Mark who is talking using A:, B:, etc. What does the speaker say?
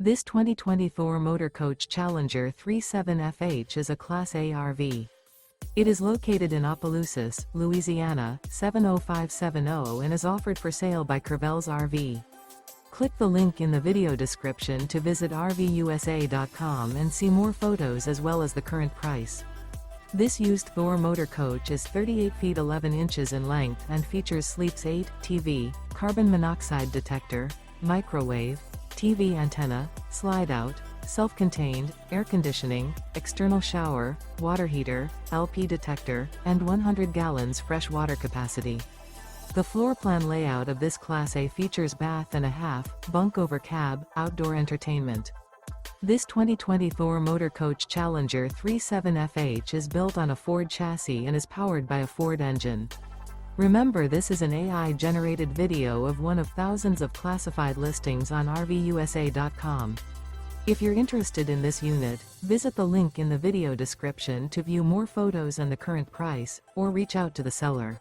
A: This 2020 Thor Motor Coach Challenger 37FH is a Class A RV. It is located in Opelousas, Louisiana, 70570 and is offered for sale by Courvelle's RV. Click the link in the video description to visit RVUSA.com and see more photos as well as the current price. This used Thor Motor Coach is 38 feet 11 inches in length and features Sleeps 8, TV, carbon monoxide detector, microwave, TV antenna, slide-out, self-contained, air conditioning, external shower, water heater, LP detector, and 100 gallons fresh water capacity. The floor plan layout of this Class A features bath and a half, bunk over cab, outdoor entertainment. This 2020 Thor Motor Coach Challenger 37FH is built on a Ford chassis and is powered by a Ford engine. Remember, this is an AI-generated video of one of thousands of classified listings on RVUSA.com. If you're interested in this unit, visit the link in the video description to view more photos and the current price, or reach out to the seller.